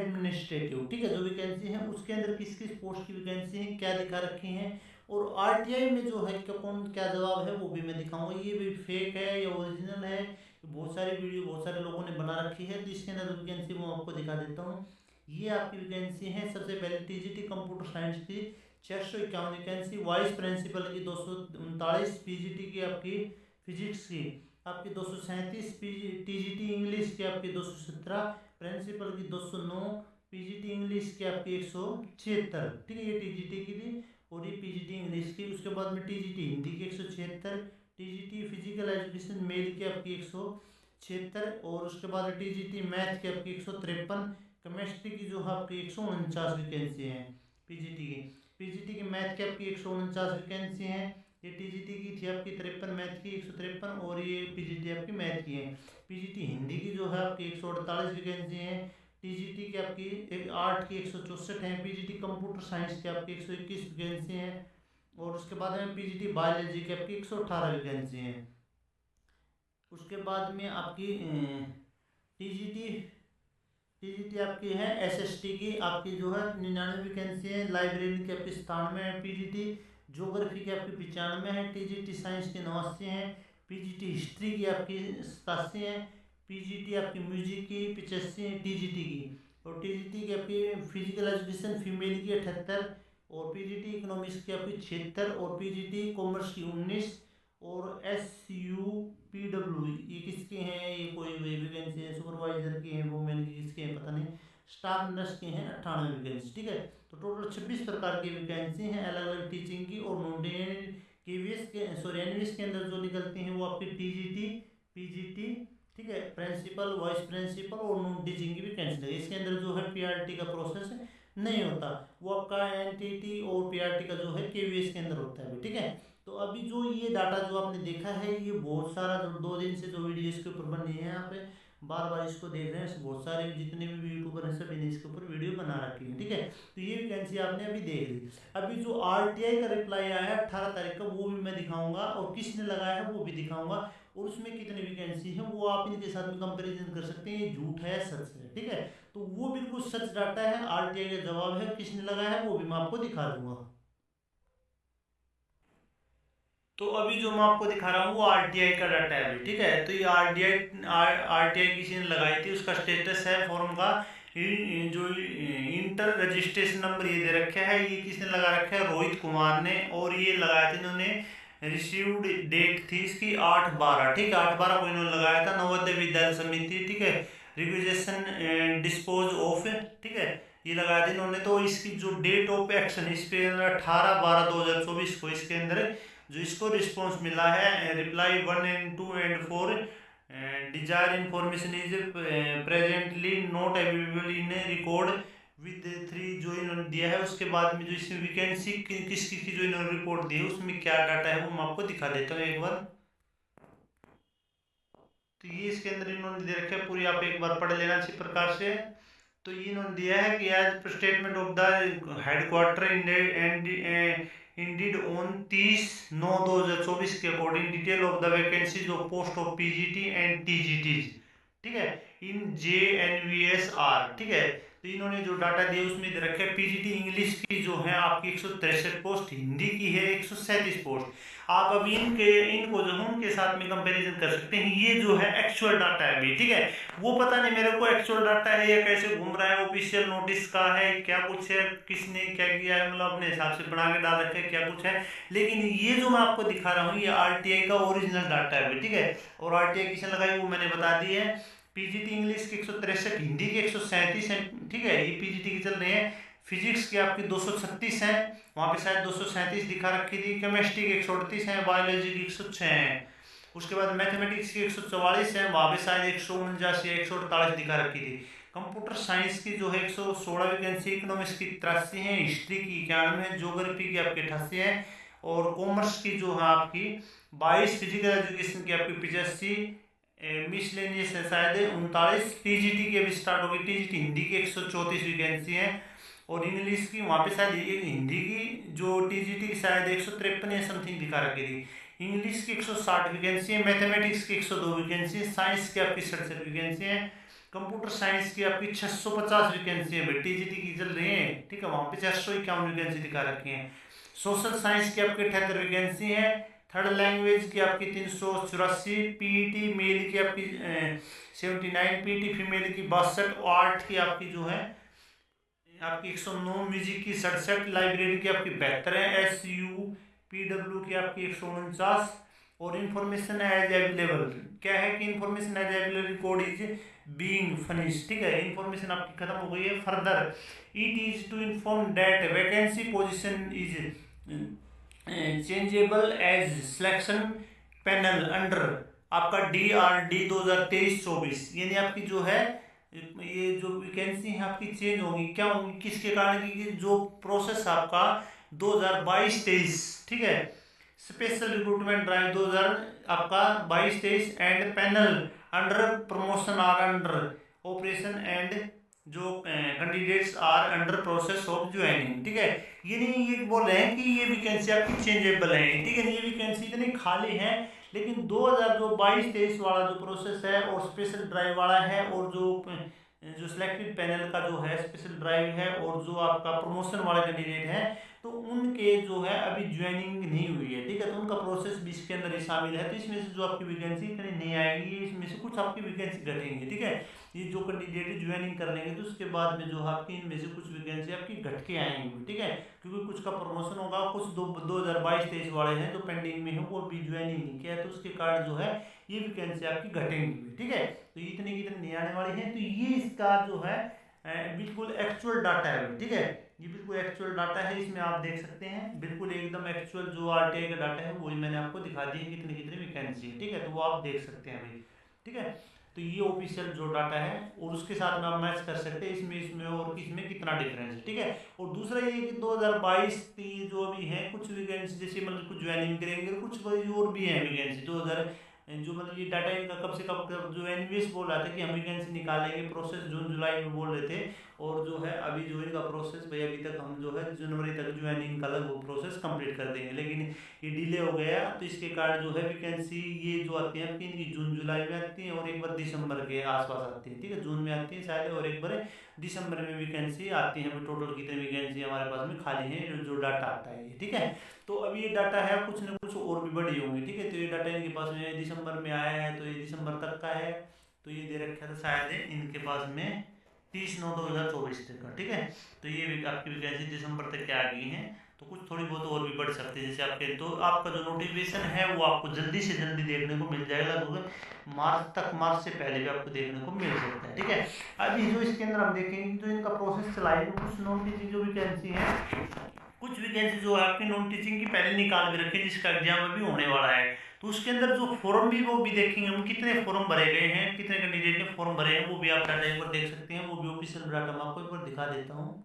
Administrative, ठीक है, जो वैकेंसी है उसके अंदर किस किस पोस्ट की वैकेंसी है क्या दिखा रखी है, और आरटीआई में जो है कौन क्या जवाब है वो भी मैं दिखाऊंगा। ये भी फेक है या ओरिजिनल है, बहुत सारी वीडियो बहुत सारे लोगों ने बना रखी है, तो इसके अंदर वैकेंसी मैं आपको दिखा देता हूँ। ये आपकी वैकेंसी है। सबसे पहले टीजीटी कंप्यूटर साइंस की 651 वैकेंसी, वाइस प्रिंसिपल की 239, पीजीटी की आपकी फिजिक्स की आपकी 237, टीजीटी इंग्लिश की आपकी 217, प्रिंसिपल की 209, पीजीटी इंग्लिश की आपकी 176, ठीक है, ये टीजीटी की थी और ये पीजीटी इंग्लिश की। उसके बाद में टीजीटी हिंदी की 176, टीजीटी फिजिकल एजुकेशन मेल की आपकी 176, और उसके बाद टीजीटी मैथ की आपकी 153, केमिस्ट्री की जो है आपकी 149 वैकेंसी है पीजीटी की। पीजीटी की मैथ की आपकी 149 वैकेंसी है। ये टीजीटी की थी आपकी 53, मैथ की 153, और ये पीजीटी आपकी मैथ की है। पीजीटी हिंदी की जो है आपकी 148 वैकेंसी है। टीजीटी की आपकी आर्ट की 164 है। पीजीटी कंप्यूटर साइंस की आपकी 121 वैकेंसी है, और उसके बाद में पीजीटी बायोलॉजी की आपकी 118 वैकेंसी है। उसके बाद में आपकी टीजीटी टीजीटी आपकी है एसएसटी की आपकी जो है 99 वैकेंसी है। लाइब्रेरी की आपकी 97 है। पीजीटी ज्योग्राफी की आपकी 95 है। टीजीटी साइंस की 89 है। पीजीटी हिस्ट्री की आपकी 87 है। पीजीटी आपकी म्यूजिक की 85 है टीजीटी की, और टीजीटी की आपकी फिजिकल एजुकेशन फीमेल की 78, और पीजीटी इकोनॉमिक्स की आपकी 76, और पीजीटी कॉमर्स की 19, और SUPW ये किसके हैं, ये कोई वैकेंसी है सुपरवाइजर की है, वो मैंने किसके हैं पता नहीं, स्टाफ नर्स के हैं 98 वैकेंसी, ठीक है। तो टोटल 26 प्रकार की वैकेंसी हैं अलग अलग टीचिंग की, और नॉन केवीएस के सॉरी एनवीएस के अंदर जो निकलती हैं वो आपकी टीजीटी, पीजीटी, ठीक है, प्रिंसिपल, वाइस प्रिंसिपल और नॉन टीचिंग की वैकेंसी है। इसके अंदर जो है पीआरटी का प्रोसेस नहीं होता, वो आपका एनटीटी और पीआरटी का जो है केवीएस के अंदर होता है, ठीक है। तो अभी जो ये डाटा जो आपने देखा है, ये बहुत सारा जो 2 दिन से जो वीडियो इसके ऊपर बन रही है, यहाँ पे बार बार इसको देख रहे हैं बहुत सारे जितने भी यूट्यूबर हैं सभी ने इसके ऊपर वीडियो बना रखी है, ठीक है। तो ये वैकेंसी आपने अभी देख ली। अभी जो आरटीआई का रिप्लाई आया है 18 तारीख का, वो भी मैं दिखाऊंगा, और किसने लगाया है वो भी दिखाऊंगा, और उसमें कितनी वैकेंसी है वो आप इनके साथ में कंपेरिजन कर सकते हैं, ये झूठ है सच है, ठीक है। तो वो बिल्कुल सच डाटा है, आरटीआई का जवाब है, किसने लगाया है वो भी मैं आपको दिखा दूंगा। तो अभी जो मैं आपको दिखा रहा हूँ वो आरटीआई का डाटा है अभी, ठीक है। तो ये आरटीआई किसी ने लगाई थी, उसका स्टेटस है फॉर्म का जो इंटर रजिस्ट्रेशन नंबर ये दे रखा है, ये किसने लगा रखा है, रोहित कुमार ने, और ये लगाया था इन्होंने, रिसीव्ड डेट थी इसकी 8/12, ठीक है, 8/12 को इन्होंने लगाया था, नवोदय विद्यालय समिति, ठीक है, रिक्वेजेशन डिस्पोज ऑफ, ठीक है, ये लगाया था इन्होंने। तो इसकी जो डेट ऑफ एक्शन इस पे 18/12/2024 को इसके अंदर जो इसको रिस्पॉन्स मिला है, reply 1 and 2 and 4, desire information is presently not available in record with 3 जो इन्होंने दिया है। उसके बाद में जो इसमें वैकेंसी किस की जो इन्होंने रिपोर्ट दी है उसमें क्या डाटा है वो मैं आपको दिखा देता हूँ एक बार। तो ये इसके अंदर इन्होंने दे रखा है, पूरी आप एक बार पढ़ लेना इसी प्रकार से। तो ये इन्होंने दिया है कि as statement of the headquarter indeed on 30/9/2024 के according detail of the vacancies of post of PGT and TGT, ठीक है, इन JNVSR, ठीक है। तो इन्होंने जो डाटा दिया उसमें दे रखा है पीजीटी इंग्लिश की जो है आपकी 163 पोस्ट, हिंदी की है 137 पोस्ट। आप अभी इनको जो है उनके साथ में कंपैरिजन कर सकते हैं। ये जो है एक्चुअल डाटा है अभी, ठीक है। वो पता नहीं मेरे को एक्चुअल डाटा है या कैसे घूम रहा है, ऑफिशियल नोटिस का है क्या कुछ है, किसने क्या किया है, मतलब अपने हिसाब से बना के डाल रखे है क्या कुछ है। लेकिन ये जो मैं आपको दिखा रहा हूँ ये आरटीआई का ओरिजिनल डाटा है, ठीक है। और आरटीआई किसने लगाई वो मैंने बता दी है। पीजीटी इंग्लिश की 163, हिंदी की 137 है, ठीक है, ये पीजीटी की चल रही है। फिजिक्स की आपकी 236 है, वहाँ पे शायद 237 दिखा रखी थी। केमिस्ट्री की 138 है, बायोलॉजी की 106 है। उसके बाद मैथमेटिक्स की 144 है, वहाँ पे शायद 149 या 148 दिखा रखी थी। कंप्यूटर साइंस की जो है 116 वैकेंसी, इकोनॉमिक्स की 83 है, हिस्ट्री की 91 है, ज्योग्राफी की आपकी 88 है, और कॉमर्स की जो है आपकी 22, फिजिकल एजुकेशन की आपकी 85, मिसलेनियस है शायद 39, टीजीटी की अभी स्टार्ट होगी, टीजीटी हिंदी की 134 वैकेंसी है, और इंग्लिश की वहाँ पे शायद हिंदी की जो टीजीटी की शायद 153 या समथिंग दिखा रखी थी। इंग्लिश की 160 वैकेंसी है, मैथमेटिक्स की 102 वैकेंसी है, साइंस की आपकी 67 वैकेंसी है, कंप्यूटर साइंस की आपकी 650 वैकेंसी है, टीजीटी की चल रही है, ठीक है, वहाँ पे 451 वैकेंसी दिखा रखी है। सोशल साइंस की आपकी 78 वैकेंसी है। थर्ड लैंग्वेज की आपकी 384, पीईटी मेल की आपकी 79, पीईटी फीमेल की 62, आर्ट की आपकी जो है आपकी 109, म्यूजिक की 67, लाइब्रेरी की आपकी 72 है, SUPW की आपकी 149, और इंफॉर्मेशन एज अवेलेबल क्या है कि information as available record is being finish, ठीक है, इंफॉर्मेशन आपकी खत्म हो गई है। Further it is to inform that vacancy position is changeable as selection panel under आपका DRD 2023-24, यानी आपकी जो है ये जो वैकेंसी है आपकी चेंज होगी, क्या होगी, किसके कारण की जो प्रोसेस आपका 2022-23, ठीक है, स्पेशल रिक्रूटमेंट ड्राइव 2000 आपका 22-23 and panel under promotion are under operation and जो candidates are under process of joining, ठीक है, ये नहीं ये बोल रहे हैं कि ये वैकेंसी आपकी चेंजेबल है, ठीक है, ये वैकेंसी इतनी खाली है, लेकिन 2022-23 वाला जो प्रोसेस है और स्पेशल ड्राइव वाला है और जो सिलेक्टेड पैनल का जो है स्पेशल ड्राइव है और जो आपका प्रमोशन वाले कैंडिडेट है, तो उनके जो है अभी ज्वाइनिंग नहीं हुई है, ठीक है, तो उनका प्रोसेस भी इसके अंदर ही शामिल है, तो इसमें से जो आपकी वैकेंसी इतनी नहीं आएगी, इसमें से कुछ आपकी वैकेंसी घटेंगी, ठीक है, ये जो कैंडिडेट ज्वाइनिंग कर लेंगे तो उसके बाद में जो आपकी इनमें से कुछ वैकेंसी आपकी घट के आएंगी, ठीक है, क्योंकि कुछ का प्रमोशन होगा, कुछ 2022-23 वाले हैं जो पेंडिंग में है वो भी ज्वाइनिंग नहीं किया है, तो उसके कारण जो है ये वैकेंसी आपकी घटेंगी, ठीक है, तो इतनी की इतनी नहीं आने वाली है, तो ये इसका जो है बिल्कुल एक्चुअल डाटा है, ठीक है, ये बिल्कुल एक्चुअल डाटा है, इसमें आप देख सकते हैं बिल्कुल एकदम एक्चुअल जो RTI का डाटा है वही मैंने आपको दिखा दिया कितनी कितनी वैकेंसी है, ठीक है, तो वो आप देख सकते हैं भाई, ठीक है, तो ये ऑफिशियल जो डाटा है और उसके साथ में आप मैच कर सकते हैं इसमें इसमें और इसमें कितना डिफरेंस है, ठीक है, और दूसरा ये कि 2022 की जो भी है कुछ वैकेंसी जैसे मतलब कुछ ज्वाइनिंग करेंगे, कुछ और भी है वैकेंसी 2000 जो मतलब ये डाटा इनका कब से कब जो एनवीएस बोल रहा था कि हम वैकेंसी निकालेंगे, प्रोसेस जून जुलाई में बोल रहे थे, और जो है अभी जो इनका प्रोसेस भाई अभी तक हम जो है जनवरी तक ज्वाइनिंग का वो प्रोसेस कंप्लीट कर देंगे, लेकिन ये डिले हो गया, तो इसके कारण जो है वैकेंसी ये जो आती है आपकी इनकी जून जुलाई में आती है और एक बार दिसंबर के आसपास आती है, ठीक है, जून में आती है शायद और एक बार दिसंबर में वैकेंसी आती है, टोटल कितनी वैकेंसी हमारे पास में खाली है जो डाटा आता है ये, ठीक है, तो अब ये डाटा है कुछ ना कुछ और भी बड़ी होंगी, ठीक है, तो ये डाटा इनके पास में दिसंबर में आया है तो ये दिसंबर तक का है, तो ये दे रखा था शायद इनके पास में 30/9/2024 तक का, ठीक है, तो ये भी आपकी वैकेंसी दिसंबर तक के आ गई हैं, तो कुछ थोड़ी बहुत और भी बढ़ सकती है, जैसे आपके तो आपका जो नोटिफिकेशन है वो आपको जल्दी से जल्दी देखने को मिल जाएगा, लगभग मार्च से पहले भी आपको देखने को मिल सकता है, ठीक है, अभी जो इसके अंदर हम देखेंगे तो इनका प्रोसेस चलाएंगे, कुछ नॉन टीचिंग जो वैकेंसी है, कुछ वैकेंसी जो है आपकी नॉन टीचिंग की पहले निकाल के रखी जिसका एग्जाम अभी होने वाला है, तो उसके अंदर जो फॉर्म भी वो भी देखेंगे हम कितने फॉर्म भरे गए हैं, कितने कैंडिडेट ने फॉर्म भरे हैं, वो भी आप डाटा एक बार देख सकते हैं, वो भी ऑफिशियल डाटा मैं आपको एक बार दिखा देता हूँ।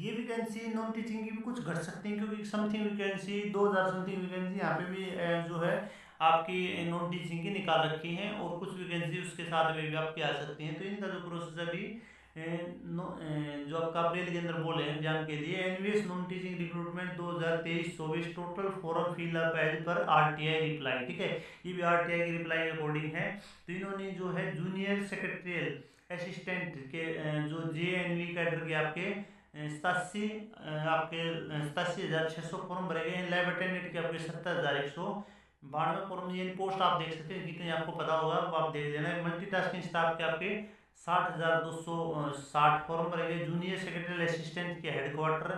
ये वैकेंसी नॉन टीचिंग की भी कुछ घट सकती है क्योंकि समथिंग वैकेंसी 2000 समथिंग वैकेंसी यहाँ पे भी जो है आपकी नॉन टीचिंग की निकाल रखी है और कुछ वैकेंसी उसके साथ में भी आपकी आ सकती हैं, तो इनका जो प्रोसेस अभी जो आपका अप्रैल के अंदर बोले हैं एग्जाम के लिए NVS non teaching recruitment 2023-24 total form fill up as पर RTI रिप्लाई, ठीक है, ये भी RTI की रिप्लाई अकॉर्डिंग है, तो इन्होंने जो है जूनियर सेक्रेटरियल असिस्टेंट के जो JNV कैडर के आपके 87,600 फॉर्म भरे गए हैं, लैब अटेंडेंट के आपके 70,192 फॉर्म, ये पोस्ट आप देख सकते हैं कितने आपको पता होगा वो आप देख लेना, मल्टीटास्किंग स्टाफ के आपके 60,260 फॉर्म भरे गए, जूनियर सेक्रेटरी असिस्टेंट के हेडक्वार्टर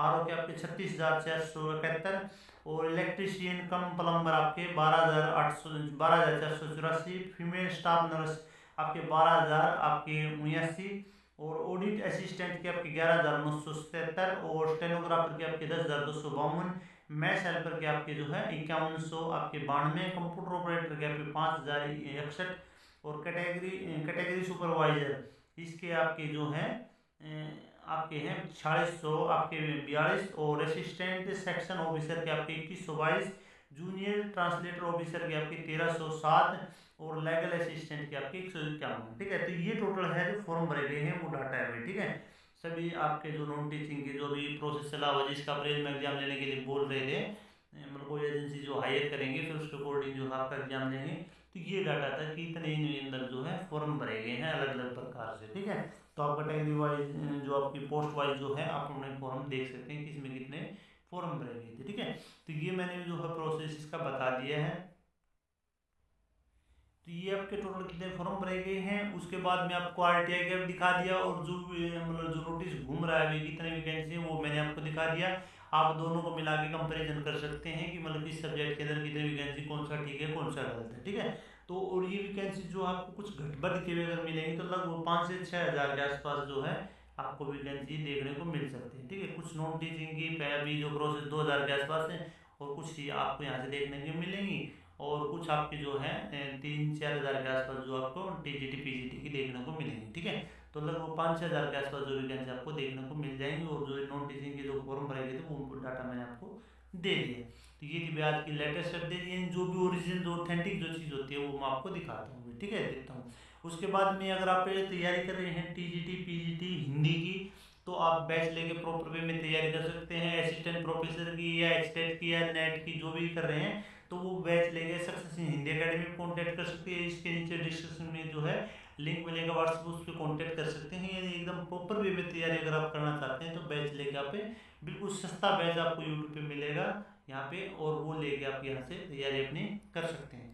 RO के आपके 36,471 और इलेक्ट्रीशियन कम प्लम्बर आपके 12,484, फीमेल स्टाफ नर्स आपके 12,000 आपके 79 और ऑडिट असिस्टेंट के आपके 11,977 और स्टेनोग्राफर के आपके 10,252, मैथ्स हेल्पर के आपके जो है 5100 आपके 92, कंप्यूटर ऑपरेटर के आपके 5,061 और कैटेगरी सुपरवाइजर इसके आपके जो है आपके हैं 4600 आपके 42 और असिस्टेंट सेक्शन ऑफिसर के आपके 2122, जूनियर ट्रांसलेटर ऑफिसर के आपके 1307 और लीगल असिस्टेंट के आपके 151, ठीक है, तो ये टोटल है जो फॉर्म भरे गए हैं वो डाटा है, ठीक है, सभी आपके जो नॉन टीचिंग के जो भी प्रोसेस चला हुआ जिसका अप्रैल में एग्जाम लेने के लिए बोल रहे थे, मतलब कोई एजेंसी जो हायर करेंगे फिर उसके अकॉर्डिंग जो आपका एग्जाम लेंगे, तो ये डाटा था कि इतने अंदर जो है फॉर्म भरे गए हैं अलग अलग प्रकार से, ठीक है। तो आप कैटेगरी वाइज जो आपकी पोस्ट वाइज जो है आप अपने फॉर्म देख सकते हैं किसमें कितने फॉर्म भरे गए थे, ठीक है। तो ये मैंने जो है प्रोसेस इसका बता दिया है। तो ये आपके टोटल कितने फॉर्म भरे गए हैं, उसके बाद में आपको आरटीआई का भी दिखा दिया, और जो मतलब जो नोटिस घूम रहा है अभी कितने वैकेंसी है वो मैंने आपको दिखा दिया। आप दोनों को मिला के कंपेरिजन कर सकते हैं कि मतलब किस सब्जेक्ट के अंदर कितने वैकेंसी, कौन सा ठीक है कौन सा गलत है, ठीक है। तो और ये वैकेंसी जो आपको कुछ घटबढ़ के अगर मिलेंगी तो लगभग 5 से 6 हज़ार के आसपास जो है आपको वैकेंसी देखने को मिल सकती है, ठीक है। कुछ नॉन टीचिंग की अभी जो प्रोसेस 2 हज़ार के आसपास है, और कुछ ही आपको यहाँ से देखने को मिलेंगी, और कुछ आपकी जो है 3-4 हज़ार के आसपास जो आपको टीजीटी पीजीटी की देखने को मिलेंगी, ठीक है। तो लगभग 5-6 हज़ार के आसपास जो वैकेंसी आपको देखने को मिल जाएंगी, और जो नॉन टीचिंग के जो फॉर्म भरे गए थे वो डाटा मैंने आपको दे दिया। तो ये थी आज की लेटेस्ट अपडेट, यानी जो भी ओरिजिनल जो ऑथेंटिक जो चीज़ होती है वो मैं आपको दिखाता हूँ, ठीक है, देता हूँ। उसके बाद में अगर आप तैयारी कर रहे हैं टीजीटी पीजीटी हिंदी की, तो आप बैच लेके प्रॉपर वे में तैयारी कर सकते हैं, असिस्टेंट प्रोफेसर की या एक्सटेट की या नेट की जो भी कर रहे हैं, तो वो बैच लेके सक्सेस इन हिंदी एकेडमी में कॉन्टैक्ट कर सकते हैं। इसके नीचे डिस्क्रिप्शन में जो है लिंक मिलेगा व्हाट्सएप, उस पर कॉन्टैक्ट कर सकते हैं। यानी एकदम प्रॉपर वे में तैयारी अगर आप करना चाहते हैं तो बैच लेके आप बिल्कुल सस्ता बैच आपको यूट्यूब पे मिलेगा यहाँ पे, और वो लेके आप यहाँ से तैयारी अपनी कर सकते हैं।